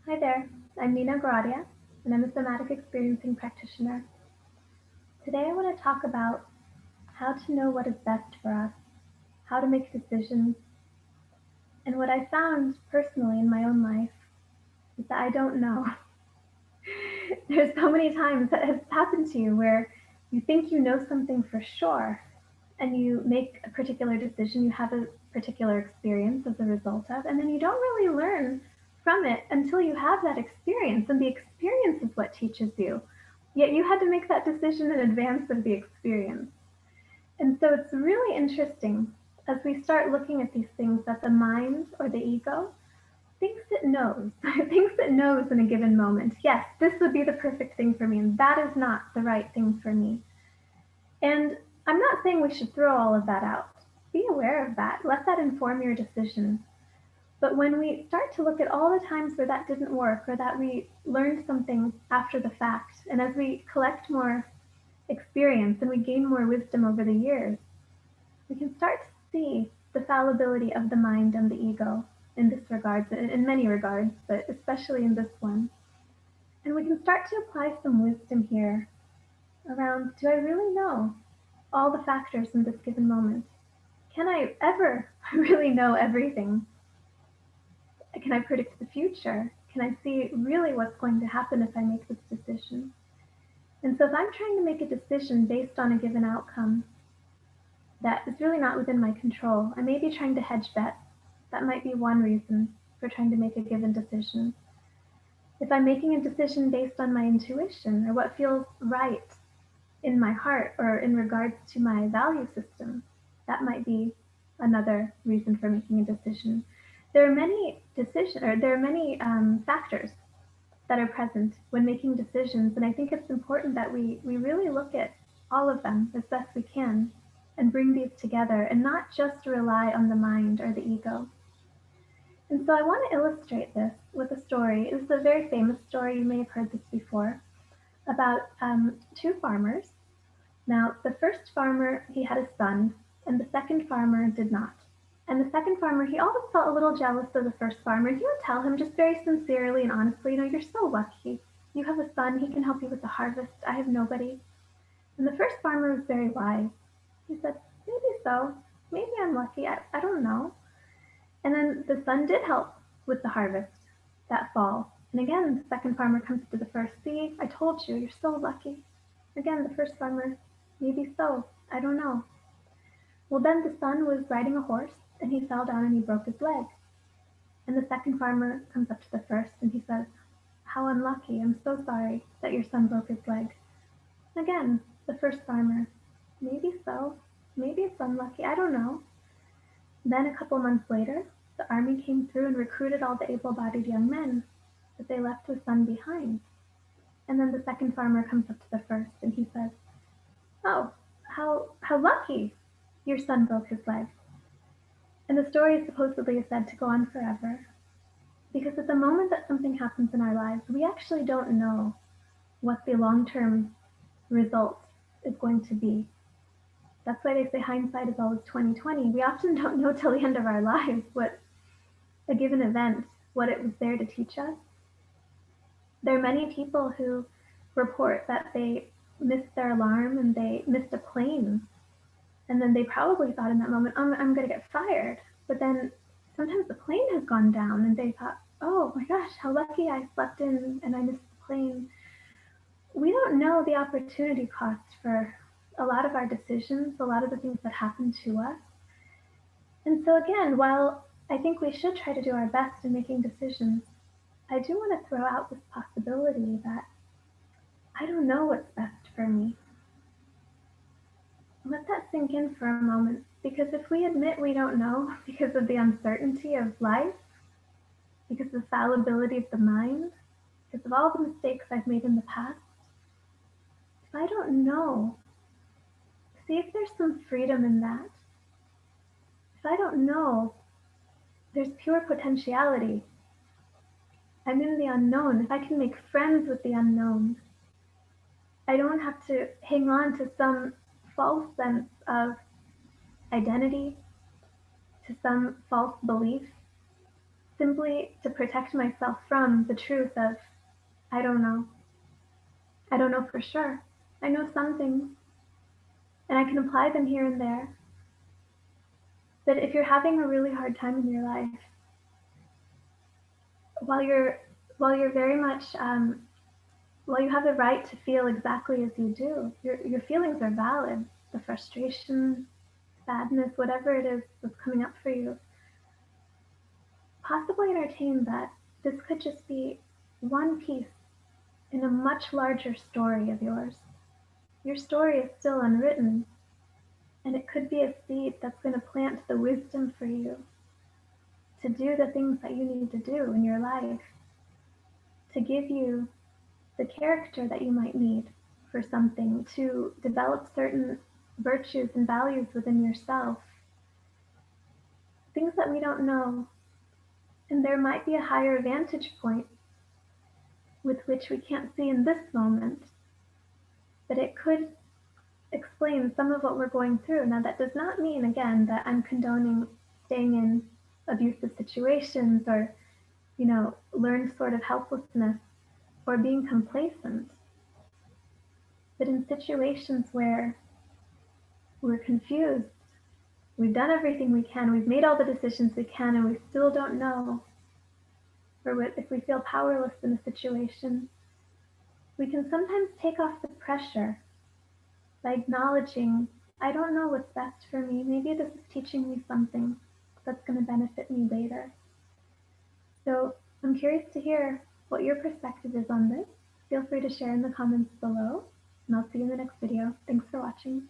Hi there, I'm Nina Goradia, and I'm a Somatic Experiencing practitioner. Today I want to talk about how to know what is best for us, how to make decisions, and what I found personally in my own life is that I don't know. There's so many times that has happened to you where you think you know something for sure, and you make a particular decision, you have a particular experience as a result of, and then you don't really learn from it until you have that experience, and the experience is what teaches you. Yet you had to make that decision in advance of the experience. And so it's really interesting as we start looking at these things that the mind or the ego thinks it knows, thinks it knows in a given moment. Yes, this would be the perfect thing for me, and that is not the right thing for me. And I'm not saying we should throw all of that out. Be aware of that. Let that inform your decision. But when we start to look at all the times where that didn't work or that we learned something after the fact, and as we collect more experience and we gain more wisdom over the years, we can start to see the fallibility of the mind and the ego in this regard, in many regards, but especially in this one. And we can start to apply some wisdom here around, do I really know all the factors in this given moment? Can I ever really know everything? Can I predict the future? Can I see really what's going to happen if I make this decision? And so if I'm trying to make a decision based on a given outcome that is really not within my control, I may be trying to hedge bets. That might be one reason for trying to make a given decision. If I'm making a decision based on my intuition or what feels right in my heart or in regards to my value system, that might be another reason for making a decision. There are many factors that are present when making decisions, and I think it's important that we really look at all of them as best we can and bring these together and not just rely on the mind or the ego. And so I want to illustrate this with a story. This is a very famous story, you may have heard this before, about two farmers. Now, the first farmer, he had a son, and the second farmer did not. And the second farmer, he always felt a little jealous of the first farmer. He would tell him just very sincerely and honestly, you're so lucky. You have a son, he can help you with the harvest. I have nobody. And the first farmer was very wise. He said, maybe so. Maybe I'm lucky. I don't know. And then the son did help with the harvest that fall. And again, the second farmer comes to the first. See, I told you, you're so lucky. Again, the first farmer, maybe so. I don't know. Well, then the son was riding a horse, and he fell down and he broke his leg. And the second farmer comes up to the first, and he says, how unlucky. I'm so sorry that your son broke his leg. Again, the first farmer, maybe so. Maybe it's unlucky. I don't know. Then a couple months later, the army came through and recruited all the able-bodied young men, but they left the son behind. And then the second farmer comes up to the first, and he says, oh, how lucky your son broke his leg. And the story supposedly is said to go on forever. Because at the moment that something happens in our lives, we actually don't know what the long-term result is going to be. That's why they say hindsight is always 20/20. We often don't know till the end of our lives what a given event, what it was there to teach us. There are many people who report that they missed their alarm and they missed a plane. And then they probably thought in that moment, I'm going to get fired. But then sometimes the plane has gone down and they thought, oh my gosh, how lucky I slept in and I missed the plane. We don't know the opportunity cost for a lot of our decisions, a lot of the things that happen to us. And so again, while I think we should try to do our best in making decisions, I do want to throw out this possibility that I don't know what's best for me. Let that sink in for a moment, because if we admit we don't know because of the uncertainty of life, because of the fallibility of the mind, because of all the mistakes I've made in the past, if I don't know, see if there's some freedom in that. If I don't know, there's pure potentiality. I'm in the unknown. If I can make friends with the unknown, I don't have to hang on to some false sense of identity, to some false belief. simply to protect myself from the truth of, I don't know. I don't know for sure. I know some things, and I can apply them here and there. But if you're having a really hard time in your life, while you're very much while you have the right to feel exactly as you do, your feelings are valid. The frustration, sadness, whatever it is that's coming up for you, possibly entertain that this could just be one piece in a much larger story of yours. Your story is still unwritten, and it could be a seed that's going to plant the wisdom for you to do the things that you need to do in your life, to give you the character that you might need for something, to develop certain virtues and values within yourself, things that we don't know. And there might be a higher vantage point with which we can't see in this moment, but it could explain some of what we're going through. Now, that does not mean, again, that I'm condoning staying in abusive situations or, learned sort of helplessness or being complacent. But in situations where we're confused, we've done everything we can, we've made all the decisions we can, and we still don't know, or if we feel powerless in a situation, we can sometimes take off the pressure by acknowledging, I don't know what's best for me. Maybe this is teaching me something that's going to benefit me later. So I'm curious to hear what your perspective is on this. Feel free to share in the comments below, and I'll see you in the next video. Thanks for watching.